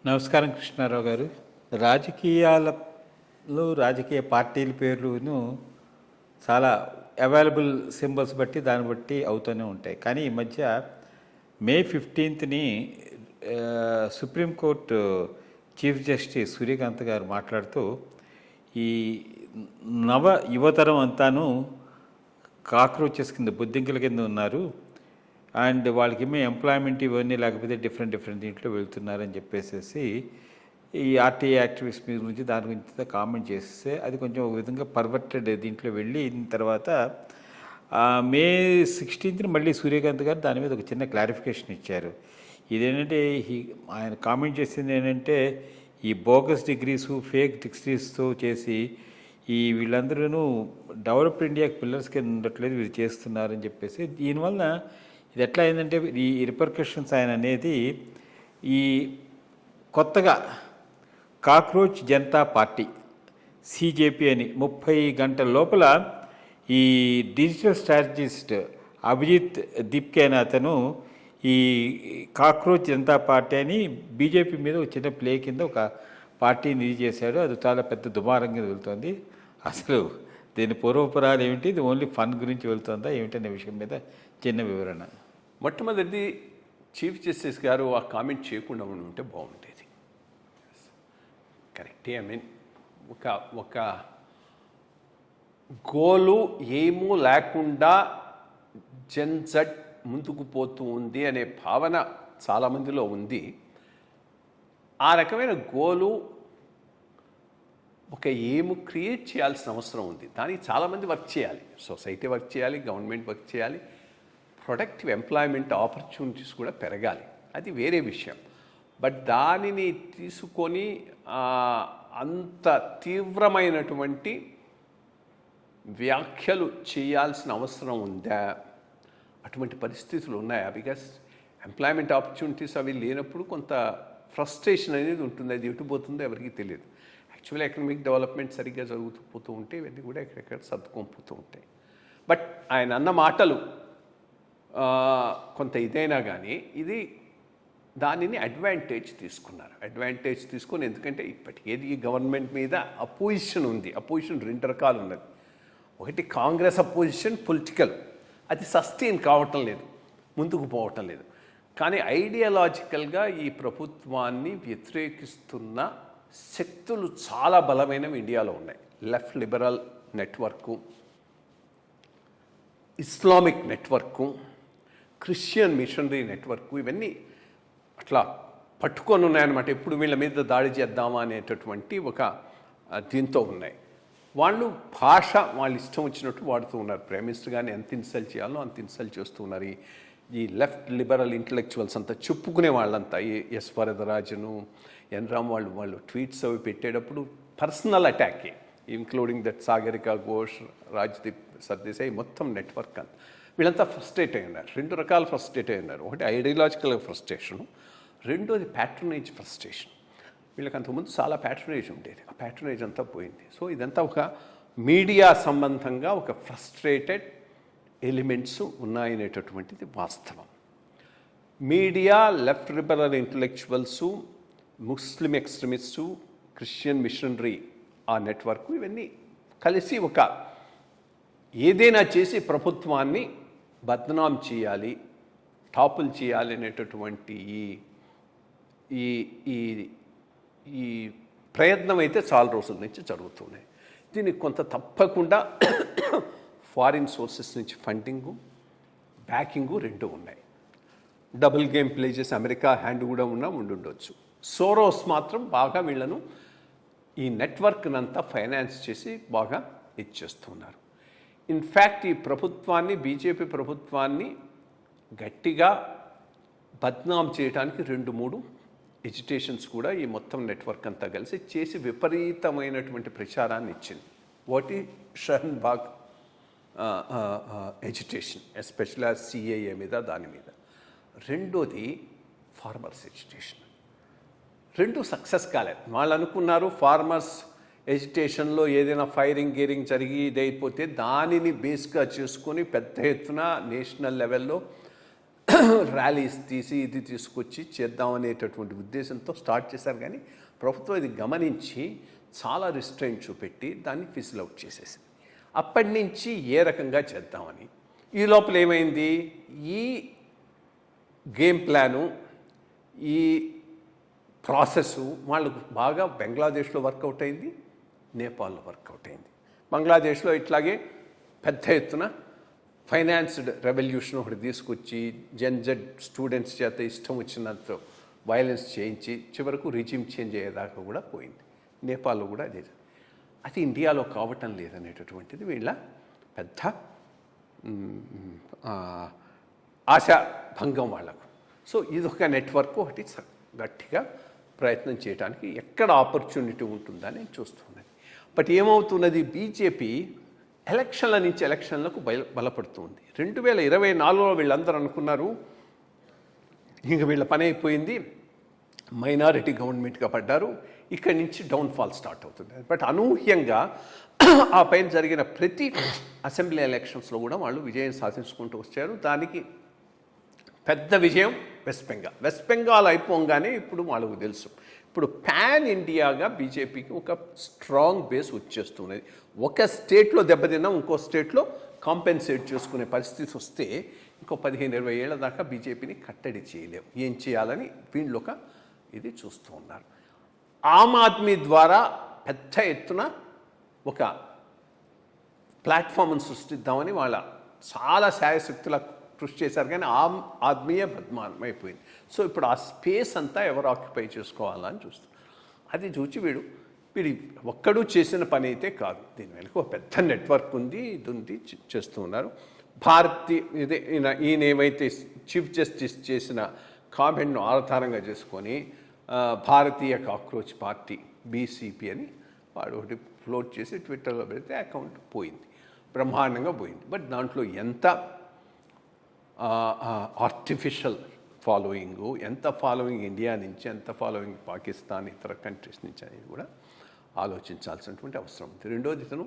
నమస్కారం కృష్ణారావు గారు. రాజకీయాలలో రాజకీయ పార్టీల పేర్లును చాలా అవైలబుల్ సింబల్స్ బట్టి దాన్ని బట్టి అవుతూనే ఉంటాయి. కానీ ఈ మధ్య మే 15ని సుప్రీంకోర్టు చీఫ్ జస్టిస్ సూర్యకాంత్ గారు మాట్లాడుతూ ఈ యువతరం అంతాను కాక్రోచెస్ కింద బొద్దింకల కింద ఉన్నారు అండ్ వాళ్ళకి ఎంప్లాయ్మెంట్ ఇవన్నీ లేకపోతే డిఫరెంట్ దీంట్లో వెళ్తున్నారని చెప్పేసి ఈ ఆర్టీఐ యాక్టివిస్ట్ మీ గురించి దాని గురించి కామెంట్ చేస్తే అది కొంచెం ఒక విధంగా పర్వర్టెడ్ దీంట్లో వెళ్ళిన తర్వాత మే 16th మళ్ళీ సూర్యకాంత్ గారు దాని మీద ఒక చిన్న క్లారిఫికేషన్ ఇచ్చారు. ఇదేంటంటే ఆయన కామెంట్ చేసింది ఏంటంటే ఈ బోగస్ డిగ్రీసు ఫేక్ డిగ్రీస్తో చేసి వీళ్ళందరూ డెవలప్డ్ ఇండియాకి పిల్లర్స్ కింద ఉండట్లేదు, వీళ్ళు చేస్తున్నారని చెప్పేసి దీనివల్ల ఇది ఎట్లా అయిందంటే ఈ రిపర్కషన్స్ ఆయన అనేది ఈ కొత్తగా కాక్రోచ్ జనతా పార్టీ సిజేపీ అని 30 గంటల లోపల ఈ డిజిటల్ స్ట్రాటజిస్ట్ అభిజిత్ దీప్కే అనే అతను ఈ కాక్రోచ్ జనతా పార్టీ అని బీజేపీ మీద ఒక చిన్న ప్లే కింద ఒక పార్టీని ఇది చేశాడు. అది చాలా పెద్ద దుమారంగా వెళ్తుంది. అసలు దీని పూర్వపురాలు ఏమిటి, ఇది ఓన్లీ ఫన్ గురించి వెళ్తుందా ఏమిటనే విషయం మీద చిన్న వివరణ. మొట్టమొదటి చీఫ్ జస్టిస్ గారు ఆ కామెంట్ చేయకుండా ఉంటే బాగుండేది. కరెక్టే. ఒక గోలు ఏమూ లేకుండా జెన్జెడ్ ముందుకు పోతూ ఉంది అనే భావన చాలామందిలో ఉంది. ఆ రకమైన గోలు ఒక ఏము క్రియేట్ చేయాల్సిన అవసరం ఉంది. దానికి చాలామంది వర్క్ చేయాలి, సొసైటీ వర్క్ చేయాలి, గవర్నమెంట్ వర్క్ చేయాలి, ప్రొడక్టివ్ ఎంప్లాయ్మెంట్ ఆపర్చునిటీస్ కూడా పెరగాలి, అది వేరే విషయం. బట్ దానిని తీసుకొని అంత తీవ్రమైనటువంటి వ్యాఖ్యలు చేయాల్సిన అవసరం ఉందా? అటువంటి పరిస్థితులు ఉన్నాయా? బికాస్ ఎంప్లాయ్మెంట్ ఆపర్చునిటీస్ అవి లేనప్పుడు కొంత ఫ్రస్ట్రేషన్ అనేది ఉంటుంది. అది ఎటుపోతుందో ఎవరికి తెలియదు. యాక్చువల్లీ ఎకనామిక్ డెవలప్మెంట్ సరిగ్గా జరుగుతూ పోతూ ఉంటే ఇవన్నీ కూడా ఎక్కడెక్కడ సర్దుకొని ఉంటాయి. బట్ ఆయన అన్న మాటలు కొంత ఇదైనా కానీ ఇది దానిని అడ్వాంటేజ్ తీసుకొని, ఎందుకంటే ఇప్పటికే ఈ గవర్నమెంట్ మీద అపోజిషన్ ఉంది. అపోజిషన్ 2 రకాలు ఉన్నది. ఒకటి కాంగ్రెస్ అపోజిషన్, పొలిటికల్, అది సస్టైన్ కావటం లేదు, ముందుకు పోవటం లేదు. కానీ ఐడియాలజికల్గా ఈ ప్రభుత్వాన్ని వ్యతిరేకిస్తున్న శక్తులు చాలా బలమైనవి ఇండియాలో ఉన్నాయి. Left liberal network, Islamic network, Christian missionary network, ఇవన్నీ అట్లా పట్టుకొని ఉన్నాయన్నమాట. ఎప్పుడు వీళ్ళ మీద దాడి చేద్దామా అనేటటువంటి ఒక దీంతో ఉన్నాయి. వాళ్ళు భాష వాళ్ళు ఇష్టం వచ్చినట్టు వాడుతూ ఉన్నారు. ప్రైమ్ మినిస్టర్ గారిని ఎంత ఇన్సల్ట్ చేయాలో అంత ఇన్సల్ట్ చేస్తూ ఉన్నారు. ఈ లెఫ్ట్ లిబరల్ ఇంటలెక్చువల్స్ అంతా చెప్పుకునే వాళ్ళంతా ఎస్ వరదరాజను, ఎన్ రామ్ వాళ్ళు ట్వీట్స్ అవి పెట్టేటప్పుడు పర్సనల్ అటాకే, ఇంక్లూడింగ్ దట్ సాగరిక ఘోష్, రాజ్దీప్ సర్దేశాయ్, మొత్తం నెట్వర్క్ అంతా వీళ్ళంతా ఫ్రస్ట్రేట్ అయి ఉన్నారు. 2 రకాల ఫ్రస్ట్రేట్ అయి ఉన్నారు. ఒకటి ఐడియాలజికల్ ఫ్రస్ట్రేషను, రెండోది ప్యాట్రనేజ్ ఫ్రస్ట్రేషన్. వీళ్ళకి అంతకుముందు చాలా ప్యాట్రనేజ్ ఉండేది, ఆ ప్యాట్రనేజ్ అంతా పోయింది. సో ఇదంతా ఒక మీడియా సంబంధంగా ఒక ఫ్రస్ట్రేటెడ్ ఎలిమెంట్స్ ఉన్నాయనేటటువంటిది వాస్తవం. మీడియా, లెఫ్ట్ లిబరల్ ఇంటలెక్చువల్సు, ముస్లిం ఎక్స్ట్రీమిస్టు, క్రిస్టియన్ మిషనరీ ఆ నెట్వర్క్, ఇవన్నీ కలిసి ఒక ఏదైనా చేసి ప్రభుత్వాన్ని బద్నాం చేయాలి, టాపుల్ చేయాలి అనేటటువంటి ఈ ఈ ఈ ప్రయత్నం అయితే చాలా రోజుల నుంచి జరుగుతున్నాయి. దీనికి కొంత తప్పకుండా ఫారిన్ సోర్సెస్ నుంచి ఫండింగు, బ్యాకింగు 2 ఉన్నాయి. డబుల్ గేమ్ ప్లే చేసి అమెరికా హ్యాండ్ కూడా ఉండుండొచ్చు. సోరోస్ మాత్రం బాగా వీళ్ళను ఈ నెట్వర్క్నంతా ఫైనాన్స్ చేసి బాగా ఇచ్చేస్తున్నారు. ఇన్ఫ్యాక్ట్ ఈ ప్రభుత్వాన్ని, బీజేపీ ప్రభుత్వాన్ని గట్టిగా బద్నాం చేయడానికి 2-3 ఎజిటేషన్స్ కూడా ఈ మొత్తం నెట్వర్క్ అంతా కలిసి చేసి విపరీతమైనటువంటి ప్రచారాన్ని ఇచ్చింది. ఒకటి షహన్బాగ్ ఎజిటేషన్, ఎస్పెషల్గా సిఏఏ మీద, దాని మీద. రెండోది ఫార్మర్స్ ఎజిటేషన్. 2 సక్సెస్ కాలేదు. వాళ్ళు అనుకున్నారు ఫార్మర్స్ ఎజిటేషన్లో ఏదైనా ఫైరింగ్ గీరింగ్ జరిగి ఇదైపోతే దానిని బేస్గా చేసుకొని పెద్ద ఎత్తున నేషనల్ లెవెల్లో ర్యాలీస్ తీసి ఇది తీసుకొచ్చి చేద్దామనేటటువంటి ఉద్దేశంతో స్టార్ట్ చేశారు. కానీ ప్రభుత్వం ఇది గమనించి చాలా రిస్ట్రైంట్ చూపెట్టి దాన్ని ఫిజిల్ అవుట్ చేసేసింది. అప్పటి నుంచి ఏ రకంగా చేద్దామని ఈ లోపల ఏమైంది, ఈ గేమ్ ప్లాను, ఈ ప్రాసెస్ వాళ్ళకు బాగా బంగ్లాదేశ్లో వర్కౌట్ అయింది, నేపాల్లో వర్కౌట్ అయింది. బంగ్లాదేశ్లో ఇట్లాగే పెద్ద ఎత్తున ఫైనాన్స్డ్ రెవల్యూషన్ ఒకటి తీసుకొచ్చి జెడ్ స్టూడెంట్స్ చేత ఇష్టం వచ్చినంత వైలెన్స్ చేయించి చివరకు రిజిమ్ చేంజ్ అయ్యేదాకా కూడా పోయింది. నేపాల్లో కూడా అదే. అది ఇండియాలో కావటం లేదనేటటువంటిది వీళ్ళ పెద్ద ఆశాభంగం వాళ్ళకు. సో ఇదొక నెట్వర్క్ ఒకటి గట్టిగా ప్రయత్నం చేయడానికి ఎక్కడ ఆపర్చునిటీ ఉంటుందని చూస్తున్నది. బట్ ఏమవుతున్నది, బీజేపీ ఎలక్షన్ల నుంచి ఎలక్షన్లకు బలపడుతుంది. 2024లో వీళ్ళందరూ అనుకున్నారు ఇంక వీళ్ళ పని అయిపోయింది, మైనారిటీ గవర్నమెంట్గా పడ్డారు, ఇక్కడి నుంచి డౌన్ఫాల్ స్టార్ట్ అవుతుంది. బట్ అనూహ్యంగా ఆ పైన జరిగిన ప్రతి అసెంబ్లీ ఎలక్షన్స్లో కూడా వాళ్ళు విజయం సాధించుకుంటూ వచ్చారు. దానికి పెద్ద విజయం వెస్ట్ బెంగాల్ అయిపోగానే ఇప్పుడు వాళ్ళకు తెలుసు, ఇప్పుడు పాన్ ఇండియాగా బీజేపీకి ఒక స్ట్రాంగ్ బేస్ వచ్చేస్తున్నది. ఒక స్టేట్లో దెబ్బతిన్నా ఇంకో స్టేట్లో కాంపెన్సేట్ చేసుకునే పరిస్థితి వస్తే ఇంకో 15-20 ఏళ్ల దాకా బీజేపీని కట్టడి చేయలేము. ఏం చేయాలని వీళ్ళు ఒక ఇది చూస్తూ ఉన్నారు. ఆమ్ ఆద్మీ ద్వారా పెద్ద ఎత్తున ఒక ప్లాట్ఫామ్ను సృష్టిద్దామని వాళ్ళ చాలా శాయశక్తుల కృషి చేశారు. కానీ ఆమ్ ఆద్మీయే బద్మానం అయిపోయింది. సో ఇప్పుడు ఆ స్పేస్ అంతా ఎవరు ఆక్యుపై చేసుకోవాలని చూస్తున్నారు. అది చూచి వీడు ఒక్కడూ చేసిన పని అయితే కాదు, దీని వెనుక ఒక పెద్ద నెట్వర్క్ ఉంది, ఇది ఉంది, చేస్తూ ఉన్నారు. ఈయన ఏమైతే చీఫ్ జస్టిస్ చేసిన కామెంట్ను ఆధారంగా చేసుకొని భారతీయ కాక్రోచ్ పార్టీ బీసీపీ అని వాడు ఒకటి ఫ్లోట్ చేసి ట్విట్టర్లో పెడితే అకౌంట్ పోయింది, బ్రహ్మాండంగా పోయింది. బట్ దాంట్లో ఎంత ఆర్టిఫిషియల్ ఫాలోయింగు, ఎంత ఫాలోయింగ్ ఇండియా నుంచి, ఎంత ఫాలోయింగ్ పాకిస్తాన్ ఇతర కంట్రీస్ నుంచి అనేది కూడా ఆలోచించాల్సినటువంటి అవసరం ఉంది. రెండోది, ఇతను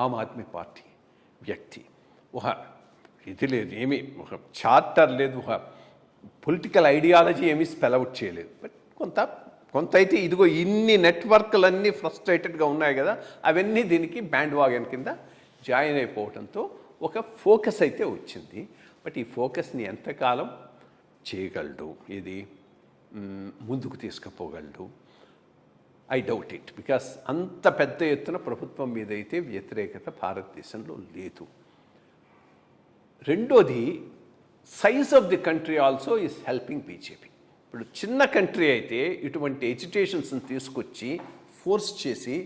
ఆమ్ ఆద్మీ పార్టీ వ్యక్తి, ఒక ఇది లేదు, ఏమీ ఒక చార్టర్ లేదు, ఒక పొలిటికల్ ఐడియాలజీ ఏమీ స్పెల్అవుట్ చేయలేదు. బట్ కొంత అయితే ఇదిగో ఇన్ని నెట్వర్క్లన్నీ ఫ్రస్ట్రేటెడ్గా ఉన్నాయి కదా, అవన్నీ దీనికి బ్యాండ్ వాగన్ కింద జాయిన్ అయిపోవడంతో ఒక ఫోకస్ అయితే వచ్చింది. బట్ ఈ ఫోకస్ని ఎంతకాలం చేయగలడు, ఇది ముందుకు తీసుకుపోగలడు, ఐ డౌట్ ఇట్. బికాస్ అంత పెద్ద ఎత్తున ప్రభుత్వం మీద అయితే వ్యతిరేకత భారతదేశంలో లేదు. రెండోది, size of the country also is helping BJP. ఇప్పుడు చిన్న కంట్రీ అయితే ఇటువంటి ఎజిటేషన్స్ని తీసుకొచ్చి ఫోర్స్ చేసి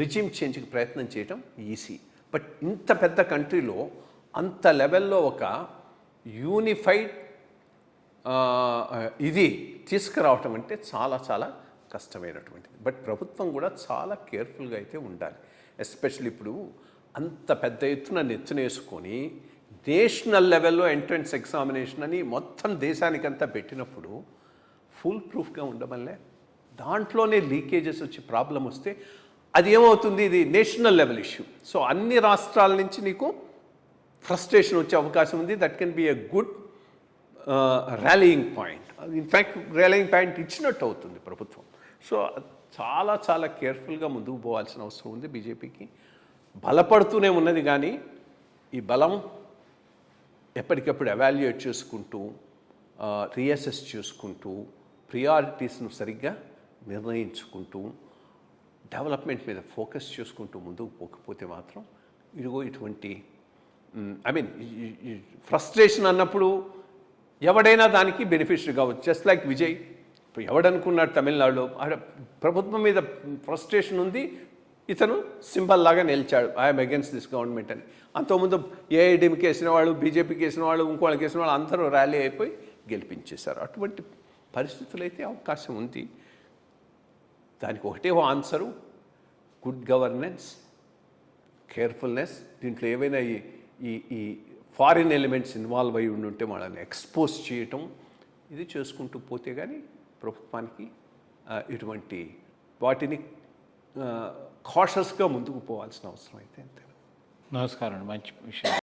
రిజిమ్ చేంజ్కి ప్రయత్నం చేయడం ఈజీ. బట్ ఇంత పెద్ద కంట్రీలో అంత లెవెల్లో ఒక యూనిఫైడ్ ఇది తీసుకురావటం అంటే చాలా చాలా కష్టమైనటువంటిది. బట్ ప్రభుత్వం కూడా చాలా కేర్ఫుల్గా అయితే ఉండాలి. ఎస్పెషల్లీ ఇప్పుడు అంత పెద్ద ఎత్తున నెత్తునేసుకొని నేషనల్ లెవెల్లో ఎంట్రన్స్ ఎగ్జామినేషన్ అని మొత్తం దేశానికంతా పెట్టినప్పుడు ఫుల్ ప్రూఫ్గా ఉండమల్లే దాంట్లోనే లీకేజెస్ వచ్చి ప్రాబ్లం వస్తే అది ఏమవుతుంది, ఇది నేషనల్ లెవెల్ ఇష్యూ. సో అన్ని రాష్ట్రాల నుంచి నీకు ఫ్రస్ట్రేషన్ వచ్చే అవకాశం ఉంది. That can be a good rallying point. In fact rallying point ఇచ్చినట్టు అవుతుంది ప్రభుత్వం. సో చాలా చాలా కేర్ఫుల్గా ముందుకు పోవాల్సిన అవసరం ఉంది బీజేపీకి. బలపడుతూనే ఉన్నది, కానీ ఈ బలం ఎప్పటికప్పుడు ఎవాల్యుయేట్ చేసుకుంటూ, రీఅసెస్ చేసుకుంటూ, ప్రియారిటీస్ను సరిగ్గా నిర్ణయించుకుంటూ, డెవలప్మెంట్ మీద ఫోకస్ చేసుకుంటూ ముందుకు పోకపోతే మాత్రం ఇదిగో ఇటువంటి ఫ్రస్ట్రేషన్ అన్నప్పుడు ఎవడైనా దానికి బెనిఫిషియరీ కావచ్చు. జస్ట్ లైక్ విజయ్, ఇప్పుడు ఎవడనుకున్నాడు తమిళనాడులో ప్రభుత్వం మీద ఫ్రస్ట్రేషన్ ఉంది, ఇతను సింబల్ లాగా నిలిచాడు, ఐఎమ్ అగేన్స్ట్ దిస్ గవర్నమెంట్ అని. అంతకుముందు ఏఐడిఎంకి వేసిన వాళ్ళు, బీజేపీకి వేసిన వాళ్ళు, ఇంకోళ్ళకి వేసిన వాళ్ళు అందరూ ర్యాలీ అయిపోయి గెలిపించేశారు. అటువంటి పరిస్థితులు అయితే అవకాశం ఉంది. దానికి ఒకటే ఆన్సరు, గుడ్ గవర్నెన్స్, కేర్ఫుల్నెస్. దీంట్లో ఏవైనా ఈ ఫారిన్ ఎలిమెంట్స్ ఇన్వాల్వ్ అయి ఉంటే వాళ్ళని ఎక్స్పోజ్ చేయటం, ఇది చేసుకుంటూ పోతే కానీ ప్రభుత్వానికి ఇటువంటి వాటిని కాషస్గా ముందుకు పోవాల్సిన అవసరం అయితే అంతే. నమస్కారం అండి, మంచి విషయం.